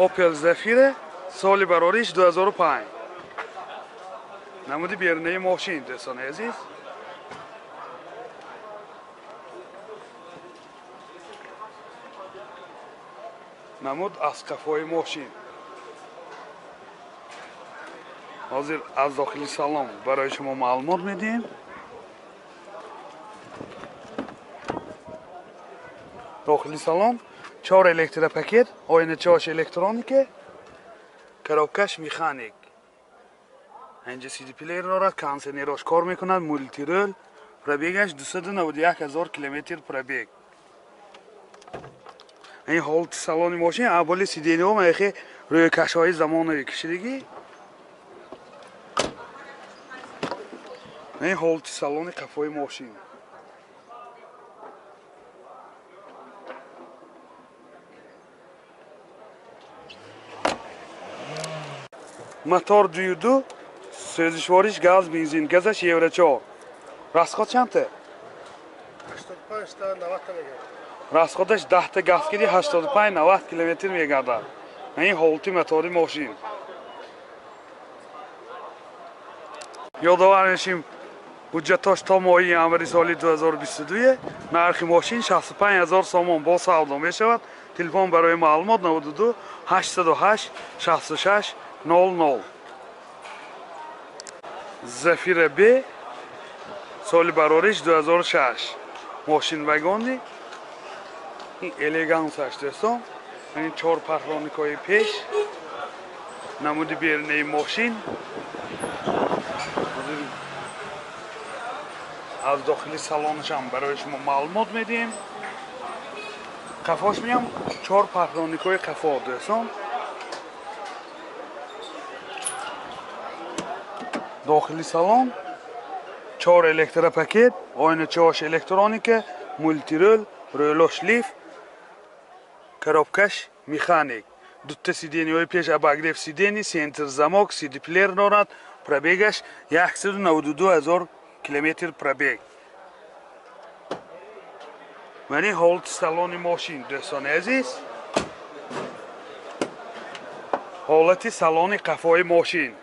Opel Zafira соли барориш 2005. намуди берунаи мошин дӯстони азиз. намуд аз қафои мошин. ҳозир аз дохили салон барои шумо маълумот медиҳем. дохили салон 4 электропакет, ойначаҳош электроника, коробкаш механик. اینجا CD پلیر دارد، کانسنیراش کار میکند، مولتیرول، پرابیگش 291,000 کیلومتر پرابیگ. این حالت سالن ماشین اولی سیدینی ها میخه روی کشهای زمانوی کشیدگی. این حالت سالن قفای ماشین. موتور 22 سوزشوارش گاز بنزین گازش یورو 4. расход چنده؟ 85 تا 90 تا میگه. расходش 10 تا گاز گیری 85 90 کیلومتر میگردد. این حالتی موتور ماشین. یادآور میشیم حجتاش تا ماه январи سال 2022 نرخ ماشین 65,000 سوم با سودا میشود. تلفن برای معلومات 92 808 66 00. Zafira B سال برارش 2006. ماشین وگانی این الیگانسش دوستان. این 4 پهلوانیکای پیش نمودی بیرونی ماشین از داخلی سالنش هم برای شما معلومات میدیم. قفاش میام 4 پهلوانیکای قفا دوستان. داخلی سالن 4 الکتروپاکت، oynachash elektronika, multirol, rölosh lif, коробкаш механик. Дутта сиденияи пеш обогрев сидений, сентр замок, CD плеер дорад, пробегаш 192,000 километр пробег. Мани ҳолати салони мошин дӯстони азиз. ҳолати салони қафои мошин.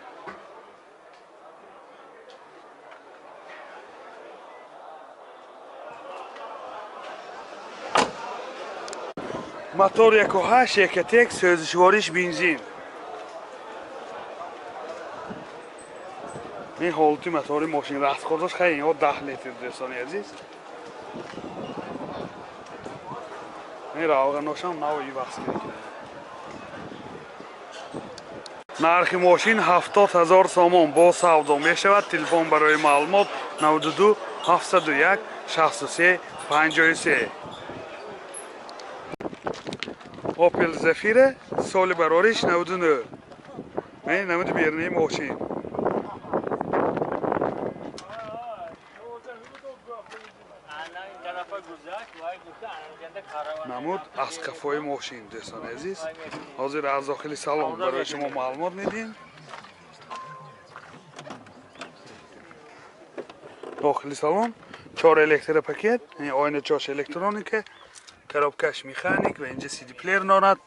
мотор 1.8 1.1 سوزشوارش بنزین. این حالتی موتور ماشین расходش خیلی 10 لیتر دوستان عزیز. این روغنش هم نوعی وصل کرده. نرخ ماشین 70,000 سوم با سودا می شود. تلفن برای معلومات 92 701 63 53. Opel Zafira سال برارش 99. این نمود بیرونی ماشین. نمود از قفای ماشین دوستان عزیز. حاضر از داخل سالن برای شما معلومات میدیم. داخل سالن 4 الکتروپاکت، این oynachash elektronika, коробкаш механик و اینجا CD پلیر دارد.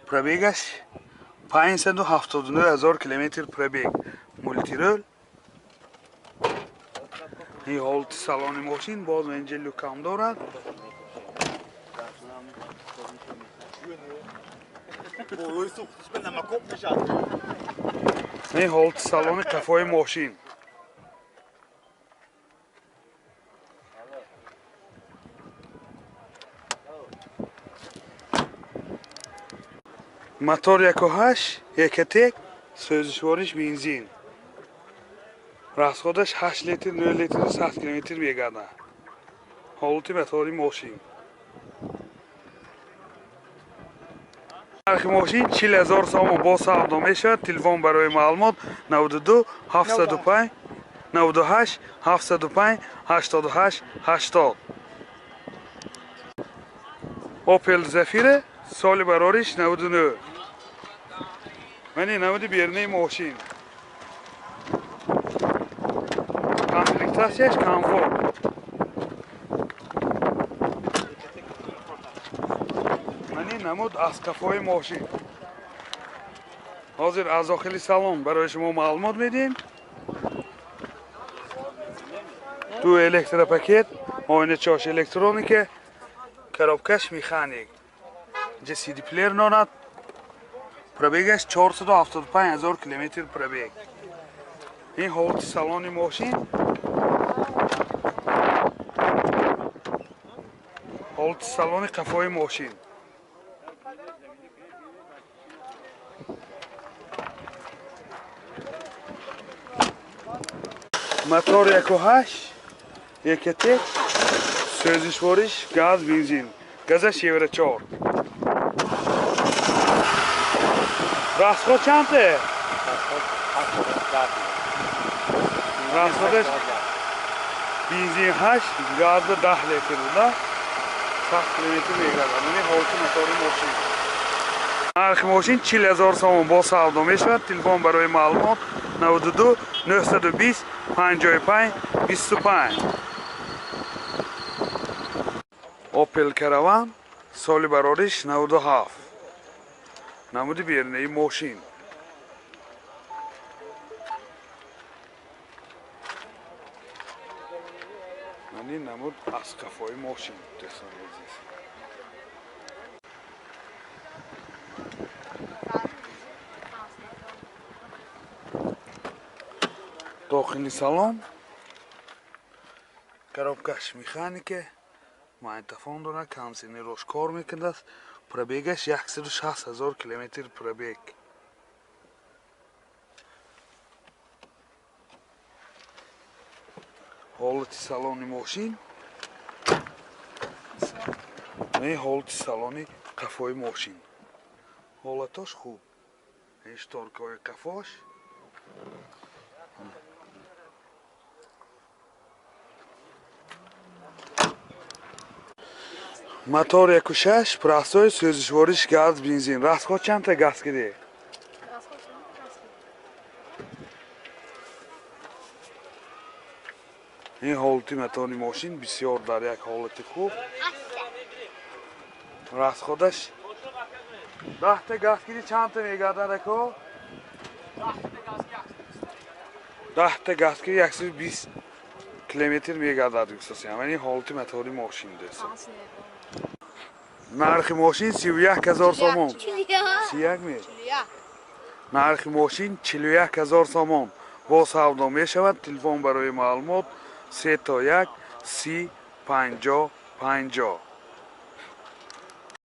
پرابیگش 579,000 کیلومتر پرابیگ. مولتیرول. این حالت سالن ماشین باز اینجا لوکام دارد. این حالت سالن قفای ماشین. موتور 1.8 1.1 سوزشوارش بنزین. расходش 8 لیتر 9 لیتر 100 کیلومتر میگردد. حالت موتور ماشین. نرخ ماشین 40,000 سوم با سودا میشود. تلفن برای معلومات 92 705 98 705 88 80. Opel Zafira سال برارش 99. من نمود بیرونی ماشین. کامپلیکتاسیش کامفورت. من намуд аз кафои мошин. ҳозир аз дохили салон барои шумо маълумот медиҳем. ду электропакет, ойначош электроника, коробкаш механик. CD плеер дорад. Пробегаш 475 000 километр пробег. ин ҳолати салони мошин. ҳолати салони қафои мошин. мотор 1.8 1.1 сӯзишвориш газ бензин. газаш евро 4. расход чанде? расходаш бензин 8, газ 10 литр буда. 60 километр мегардад. ин ҳолати мотори мошин. нархи мошин 40,000 сомон бо савдо мешавад. телефон барои маълумот 92 920 55 25. Opel Caravan соли барориш 97. намуди берунаи мошин. ин намуд аз қафои мошин. дохили салон, коробкаш механика, магнитофон дорад, кондитсионерош кор мекунад, пробегаш 160 000 километр пробег. ҳолати салони мошин. ин ҳолати салони қафои мошин. ҳолатош хуб. ин шторкаҳои қафош. мотор 1.6 простой сӯзишвориш газ бензин. расход чанда газ гирӣ? ин ҳолати мотори мошин бисёр дар як ҳолати хуб. расходаш 10 та газгирӣ чанда мегардад ако? 10 та газгирӣ 120 километр мегардад дӯстосиям. ин ҳолати мотори мошин дост. нархи мошин 31,000 сомон. 31 ме? нархи мошин 41,000 сомон бо савдо мешавад. телефон барои маълумот 3 1 30 50 50.